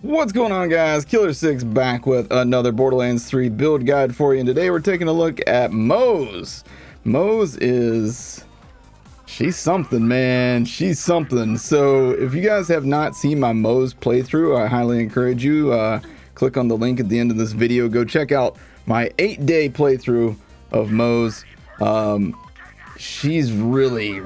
What's going on, guys? Killer6 back with another Borderlands 3 build guide for you, and today we're taking a look at Moze. Moze is... she's something, man. She's something. So if you guys have not seen my Moze playthrough, I highly encourage you, click on the link at the end of this video. Go check out my 8-day playthrough of Moze. She's really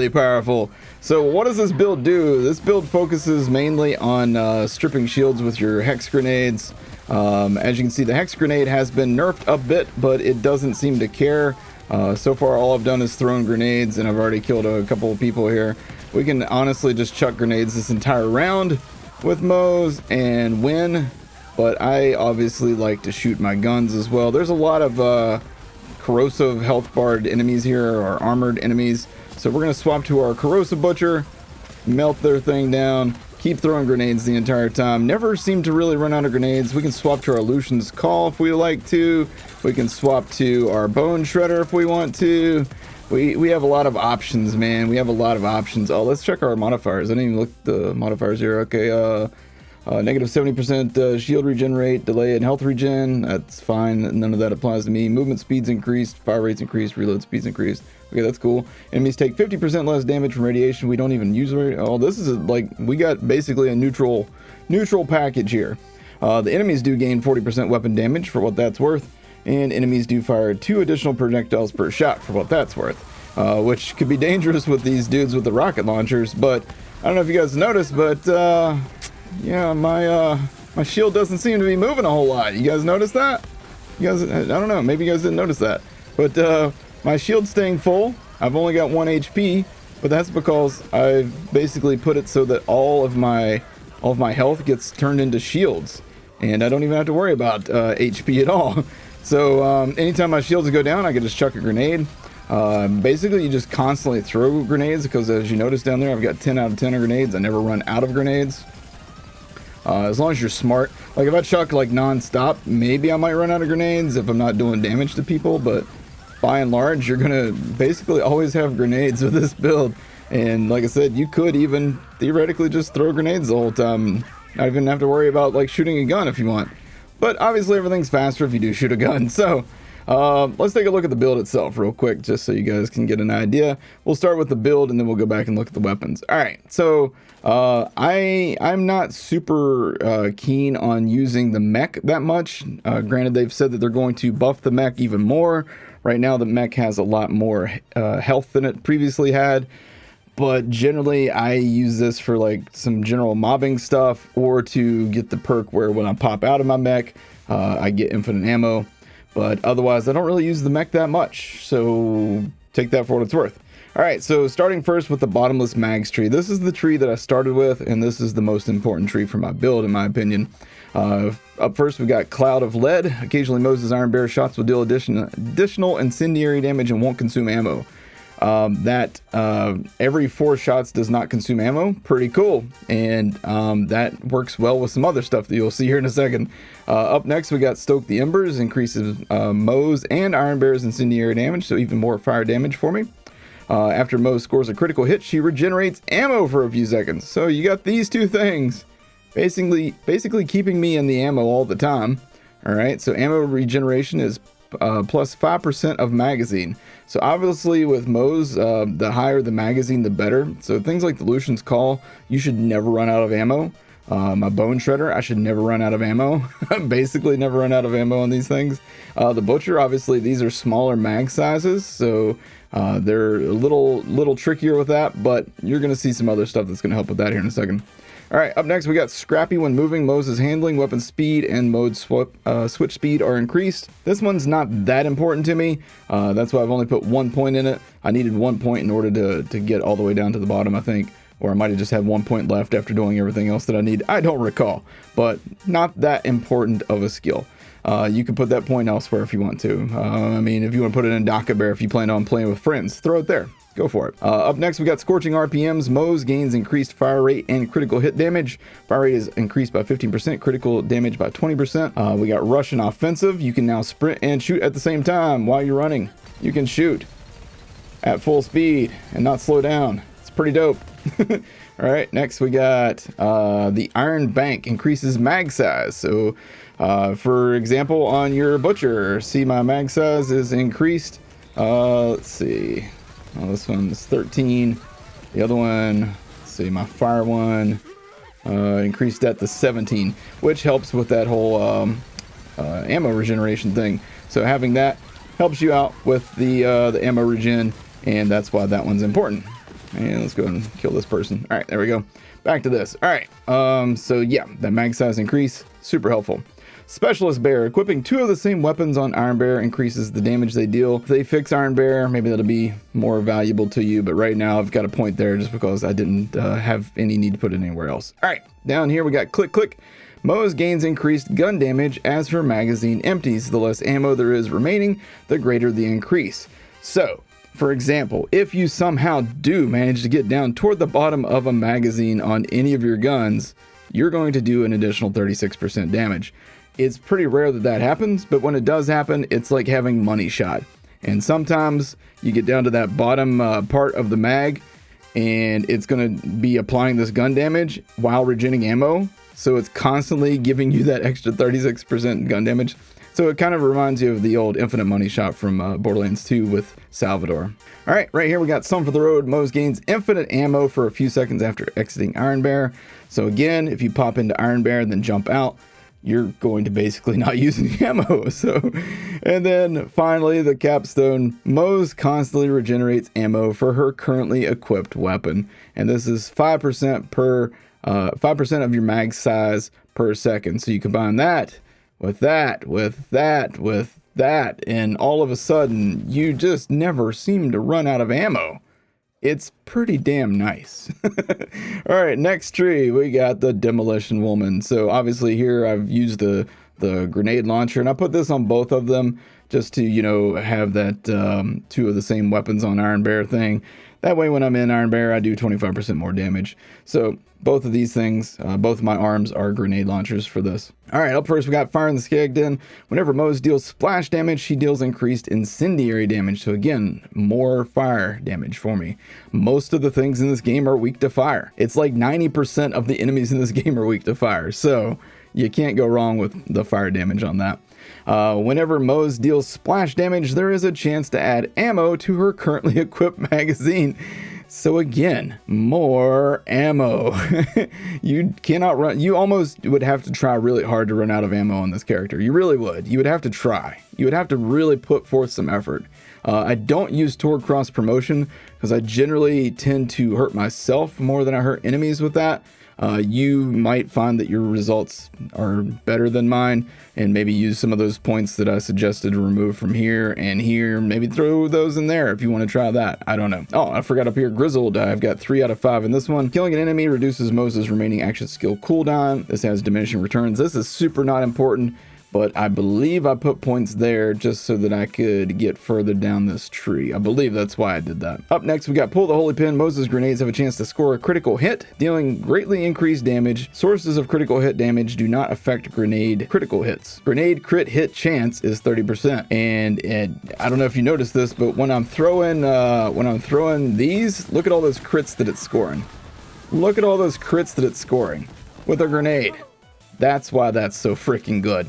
powerful. So what does this build do? This build focuses mainly on stripping shields with your hex grenades. As you can see, the hex grenade has been nerfed a bit, but it doesn't seem to care. So far all I've done is thrown grenades, and I've already killed a couple of people here. We can honestly just chuck grenades this entire round with Moze and win, but I obviously like to shoot my guns as well. There's a lot of corrosive health barred enemies here, or armored enemies, so we're gonna swap to our corrosive butcher, melt their thing down, keep throwing grenades the entire time, never seem to really run out of grenades. We can swap to our Lucian's Call if we like to. We can swap to our Bone Shredder if we want to. We have a lot of options, man. We have a lot of options. Oh, let's check our modifiers. I didn't even look at the modifiers here. Okay, negative 70% shield regenerate, delay and health regen. That's fine. None of that applies to me. Movement speeds increased, fire rates increased, reload speeds increased. Okay, that's cool. Enemies take 50% less damage from radiation. We don't even use it. Oh, this is like, we got basically a neutral package here. The enemies do gain 40% weapon damage for what that's worth, and enemies do fire 2 additional projectiles per shot for what that's worth, which could be dangerous with these dudes with the rocket launchers. But I don't know if you guys noticed, but yeah, my shield doesn't seem to be moving a whole lot. You guys notice that? You guys, I don't know, maybe you guys didn't notice that, but my shield's staying full. I've only got 1 HP, but that's because I've basically put it so that all of my health gets turned into shields, and I don't even have to worry about HP at all. So anytime my shields go down, I can just chuck a grenade. Basically, you just constantly throw grenades, because as you notice down there, I've got 10 out of 10 of grenades. I never run out of grenades. As long as you're smart. Like if I chuck like non-stop, maybe I might run out of grenades if I'm not doing damage to people, but by and large, you're gonna basically always have grenades with this build. And like I said, you could even theoretically just throw grenades the whole time, not even have to worry about like shooting a gun if you want. But obviously everything's faster if you do shoot a gun. So let's take a look at the build itself real quick, just so you guys can get an idea. We'll start with the build, and then we'll go back and look at the weapons. All right, so I'm not super keen on using the mech that much. Granted, they've said that they're going to buff the mech even more. Right now, the mech has a lot more health than it previously had. But generally, I use this for like some general mobbing stuff, or to get the perk where when I pop out of my mech, I get infinite ammo. But otherwise, I don't really use the mech that much, so take that for what it's worth. All right, so starting first with the Bottomless Mags tree. This is the tree that I started with, and this is the most important tree for my build, in my opinion. Up first, we got Cloud of Lead. Occasionally, Moze's Iron Bear shots will deal additional incendiary damage and won't consume ammo. Every 4 shots does not consume ammo. Pretty cool. And that works well with some other stuff that you'll see here in a second. Up next, we got Stoke the Embers. Increases Moze and Iron Bear's incendiary damage, so even more fire damage for me. After Moze scores a critical hit, she regenerates ammo for a few seconds. So you got these two things basically keeping me in the ammo all the time. All right, so ammo regeneration is plus 5% of magazine. So obviously with Moze, the higher the magazine, the better. So things like the Lucian's Call, you should never run out of ammo. My Bone Shredder, I should never run out of ammo. Basically never run out of ammo on these things. The Butcher, obviously these are smaller mag sizes, so they're a little trickier with that, but you're going to see some other stuff that's going to help with that here in a second. All right, up next we got Scrappy. When moving, Moze's handling, weapon speed, and mode switch speed are increased. This one's not that important to me. That's why I've only put 1 point in it. I needed 1 point in order to get all the way down to the bottom, I think. Or I might have just had 1 point left after doing everything else that I need. I don't recall, but not that important of a skill. You can put that point elsewhere if you want to. I mean, if you want to put it in Daka Bear, if you plan on playing with friends, throw it there. Go for it. Up next, we got Scorching RPMs. Moze gains increased fire rate and critical hit damage. Fire rate is increased by 15%, critical damage by 20%. We got Russian Offensive. You can now sprint and shoot at the same time while you're running. You can shoot at full speed and not slow down. It's pretty dope. All right, next we got the Iron Bank increases mag size. So for example, on your butcher, see my mag size is increased. Let's see. Oh, this one's 13. The other one, let's see, my fire one increased that to 17, which helps with that whole ammo regeneration thing. So having that helps you out with the ammo regen, and that's why that one's important. And let's go and kill this person. All right, there we go. Back to this. All right, so yeah, that mag size increase, super helpful. Specialist Bear, equipping 2 of the same weapons on Iron Bear increases the damage they deal. If they fix Iron Bear, maybe that'll be more valuable to you, but right now I've got a point there just because I didn't have any need to put it anywhere else. All right, down here we got Click Click. Moze gains increased gun damage as her magazine empties. The less ammo there is remaining, the greater the increase. So, for example, if you somehow do manage to get down toward the bottom of a magazine on any of your guns, you're going to do an additional 36% damage. It's pretty rare that that happens, but when it does happen, it's like having money shot. And sometimes you get down to that bottom part of the mag, and it's going to be applying this gun damage while regenerating ammo. So it's constantly giving you that extra 36% gun damage. So it kind of reminds you of the old infinite money shot from Borderlands 2 with Salvador. All right, right here we got Some for the Road. Moze gains infinite ammo for a few seconds after exiting Iron Bear. So again, if you pop into Iron Bear and then jump out, you're going to basically not use any ammo. So, and then finally the capstone, Moze constantly regenerates ammo for her currently equipped weapon. And this is 5% per 5% of your mag size per second. So you combine that with that, with that, with that, and all of a sudden you just never seem to run out of ammo. It's pretty damn nice. All right, next tree, we got the Demolition Woman. So obviously here I've used the grenade launcher, and I put this on both of them just to, you know, have that 2 of the same weapons on Iron Bear thing. That way when I'm in Iron Bear, I do 25% more damage. So both of these things, both of my arms are grenade launchers for this. All right, up first we got Fire in the Skag Den. Whenever Moze deals splash damage, she deals increased incendiary damage. So again, more fire damage for me. Most of the things in this game are weak to fire. It's like 90% of the enemies in this game are weak to fire. So you can't go wrong with the fire damage on that. Whenever Moze deals splash damage, there is a chance to add ammo to her currently equipped magazine. So again, more ammo. You cannot run. You almost would have to try really hard to run out of ammo on this character. You really would. You would have to try. You would have to really put forth some effort. I don't use Tor Cross Promotion because I generally tend to hurt myself more than I hurt enemies with that. You might find that your results are better than mine, and maybe use some of those points that I suggested to remove from here and here. Maybe throw those in there if you want to try that. I don't know. Oh, I forgot up here, Grizzled. I've got 3 out of 5 in this one. Killing an enemy reduces Moze's remaining action skill cooldown. This has diminishing returns. This is super not important, but I believe I put points there just so that I could get further down this tree. I believe that's why I did that. Up next, we got Pull the Holy Pin. Moze's grenades have a chance to score a critical hit, dealing greatly increased damage. Sources of critical hit damage do not affect grenade critical hits. Grenade crit hit chance is 30%. And I don't know if you noticed this, but when I'm throwing these, look at all those crits that it's scoring. Look at all those crits that it's scoring with a grenade. That's why that's so freaking good.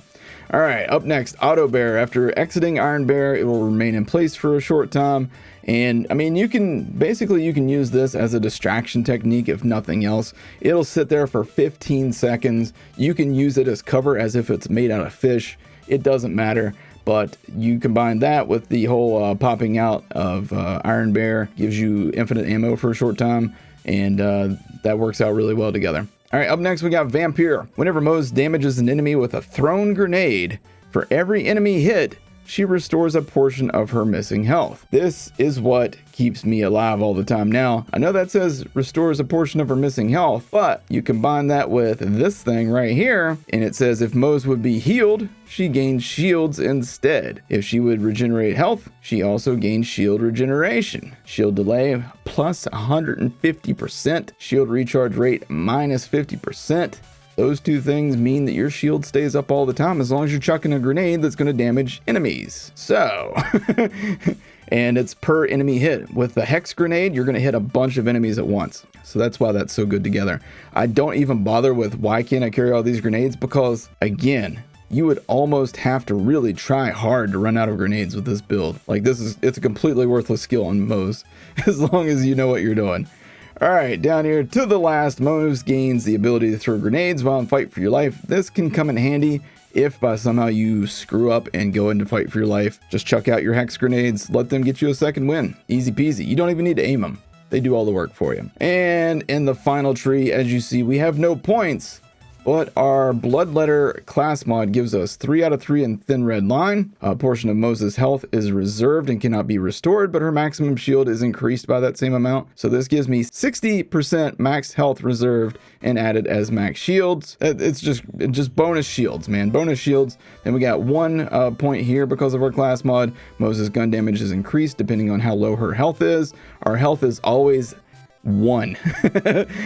All right, up next, Auto Bear. After exiting Iron Bear, it will remain in place for a short time. And I mean, you can use this as a distraction technique if nothing else. It'll sit there for 15 seconds. You can use it as cover as if it's made out of fish. It doesn't matter. But you combine that with the whole popping out of Iron Bear, gives you infinite ammo for a short time, and that works out really well together. All right, up next we got Vampire. Whenever Moze damages an enemy with a thrown grenade, for every enemy hit, she restores a portion of her missing health. This is what keeps me alive all the time. Now, I know that says restores a portion of her missing health, but you combine that with this thing right here, and it says if Moze would be healed, she gains shields instead. If she would regenerate health, she also gains shield regeneration. Shield delay plus 150%, shield recharge rate minus 50%. Those 2 things mean that your shield stays up all the time as long as you're chucking a grenade that's going to damage enemies. So, and it's per enemy hit. With the Hex Grenade, you're going to hit a bunch of enemies at once. So that's why that's so good together. I don't even bother with why can't I carry all these grenades, because again, you would almost have to really try hard to run out of grenades with this build. Like it's a completely worthless skill on Moze, as long as you know what you're doing. All right, down here to the last, Moze gains the ability to throw grenades while in fight for your life. This can come in handy if by somehow you screw up and go into fight for your life. Just chuck out your hex grenades, let them get you a second win. Easy peasy. You don't even need to aim them. They do all the work for you. And in the final tree, as you see, we have no points, but our Bloodletter class mod gives us 3 out of 3 in Thin Red Line. A portion of Moze's health is reserved and cannot be restored, but her maximum shield is increased by that same amount. So this gives me 60% max health reserved and added as max shields. It's just bonus shields, man. Bonus shields. Then we got 1 point here because of our class mod. Moze's gun damage is increased depending on how low her health is. Our health is always 1.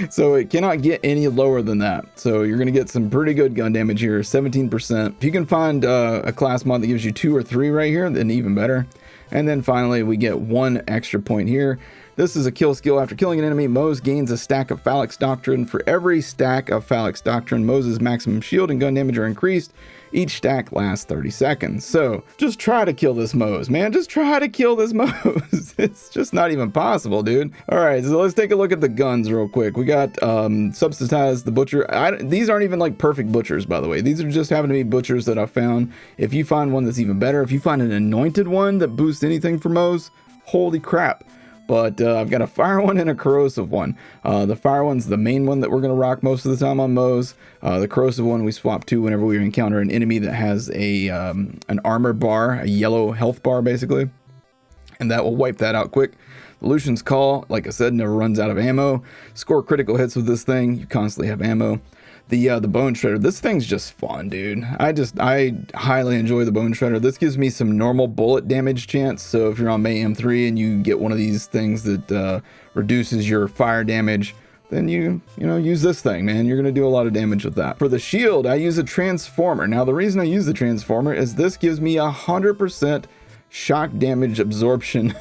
So it cannot get any lower than that. So you're going to get some pretty good gun damage here, 17%. If you can find a class mod that gives you 2 or 3 right here, then even better. And then finally we get 1 extra point here. This is a kill skill. After killing an enemy, Moze gains a stack of Phalanx Doctrine. For every stack of Phalanx Doctrine, Moze's maximum shield and gun damage are increased. Each stack lasts 30 seconds. So just try to kill this Moze, man. Just try to kill this Moze. It's just not even possible, dude. All right, so let's take a look at the guns real quick. We got Substatize the Butcher. These aren't even like perfect butchers, by the way. These are just happen to be butchers that I found. If you find one that's even better, if you find an anointed one that boosts anything for Moze, holy crap. But I've got a fire one and a corrosive one. The fire one's the main one that we're going to rock most of the time on Moze. The corrosive one we swap to whenever we encounter an enemy that has an armor bar, a yellow health bar basically. And that will wipe that out quick. The Lucian's Call, like I said, never runs out of ammo. Score critical hits with this thing. You constantly have ammo. The Bone Shredder, this thing's just fun, dude. I highly enjoy the Bone Shredder. This gives me some normal bullet damage chance. So if you're on Mayhem 3 and you get one of these things that reduces your fire damage, then you use this thing, man. You're gonna do a lot of damage with that. For the shield, I use a Transformer. Now the reason I use the Transformer is this gives me 100% shock damage absorption,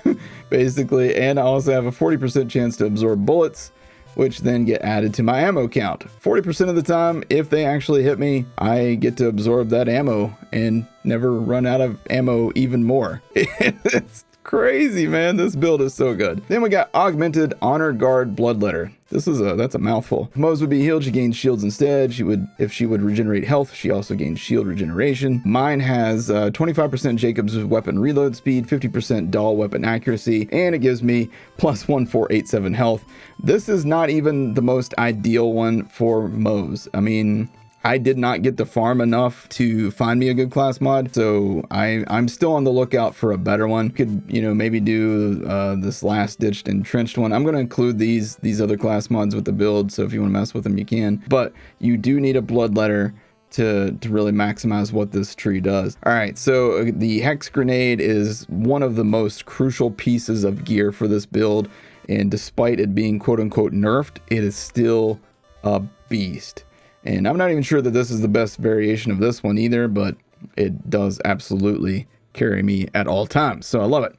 basically, and I also have a 40% chance to absorb bullets, which then get added to my ammo count. 40% of the time, if they actually hit me, I get to absorb that ammo and never run out of ammo even more. It's crazy, man. This build is so good. Then we got Augmented Honor Guard Bloodletter. That's a mouthful. If Moze would be healed, she gains shields instead. If she would regenerate health, she also gains shield regeneration. Mine has 25% Jacob's weapon reload speed, 50% Dahl weapon accuracy, and it gives me plus 1487 health. This is not even the most ideal one for Moze. I mean, I did not get to farm enough to find me a good class mod, so I'm still on the lookout for a better one. Could, maybe do this last ditched entrenched one. I'm going to include these other class mods with the build, so if you want to mess with them, you can. But you do need a Bloodletter to really maximize what this tree does. All right, so the Hex Grenade is one of the most crucial pieces of gear for this build, and despite it being quote-unquote nerfed, it is still a beast. And I'm not even sure that this is the best variation of this one either, but it does absolutely carry me at all times. So I love it.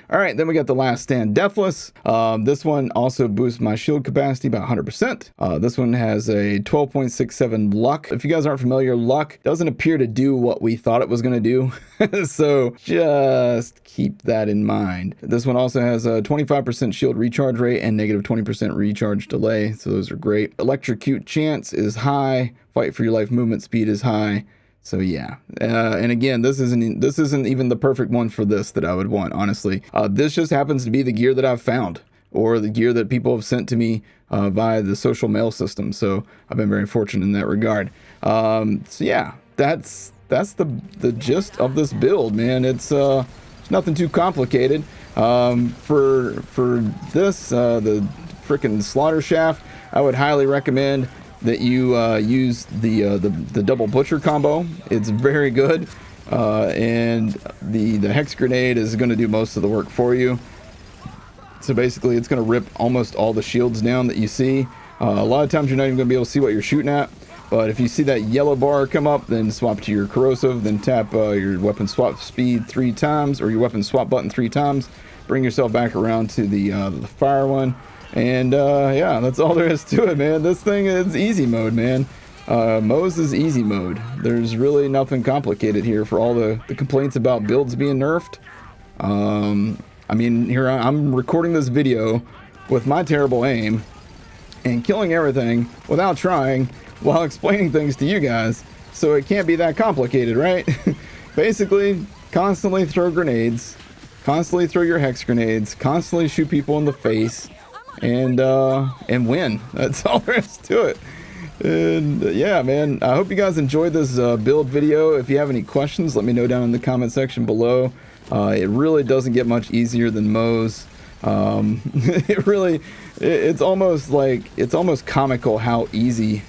All right, then we got the Last Stand Deathless. This one also boosts my shield capacity by 100%. This one has a 12.67 luck. If you guys aren't familiar, luck doesn't appear to do what we thought it was going to do. So just keep that in mind. This one also has a 25% shield recharge rate and negative 20% recharge delay. So those are great. Electrocute chance is high. Fight for your life movement speed is high. So yeah, and again, this isn't even the perfect one for this that I would want, honestly. This just happens to be the gear that I've found, or the gear that people have sent to me via the social mail system. So I've been very fortunate in that regard. So yeah, that's the gist of this build, man. It's nothing too complicated. For this, the freaking Slaughter Shaft, I would highly recommend that you use the double butcher combo. It's very good, and the Hex Grenade is going to do most of the work for you. So basically it's going to rip almost all the shields down that you see. A lot of times you're not even going to be able to see what you're shooting at, but if you see that yellow bar come up, then swap to your corrosive, then tap your weapon swap speed 3 times, or your weapon swap button 3 times. bring yourself back around to the fire one. And yeah, that's all there is to it, man. This thing is easy mode, man. Moze is easy mode. There's really nothing complicated here for all the complaints about builds being nerfed. I mean, here I'm recording this video with my terrible aim and killing everything without trying while explaining things to you guys. So it can't be that complicated, right? Basically, constantly throw grenades, constantly throw your hex grenades, constantly shoot people in the face, and win. That's all there is to it. And yeah, man, I hope you guys enjoyed this build video. If you have any questions, let me know down in the comment section below. It really doesn't get much easier than Moze. It's almost comical how easy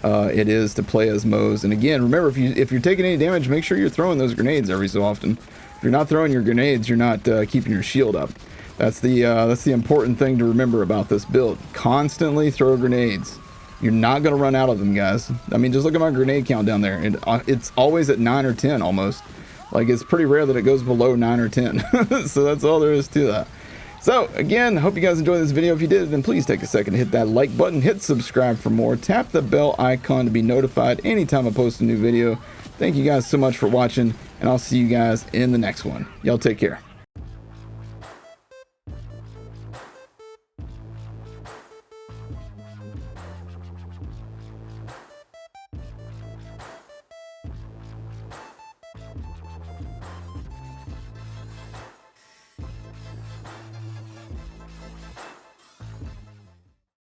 it is to play as Moze. And again, remember, if you're taking any damage, make sure you're throwing those grenades every so often. If you're not throwing your grenades, you're not keeping your shield up. That's the important thing to remember about this build. Constantly throw grenades. You're not gonna run out of them, guys. I mean, just look at my grenade count down there, and it's always at 9 or 10 almost. Like, it's pretty rare that it goes below 9 or 10. So that's all there is to that. So again, hope you guys enjoyed this video. If you did, then please take a second to hit that like button, hit subscribe for more, tap the bell icon to be notified anytime I post a new video. Thank you guys so much for watching, and I'll see you guys in the next one. Y'all take care.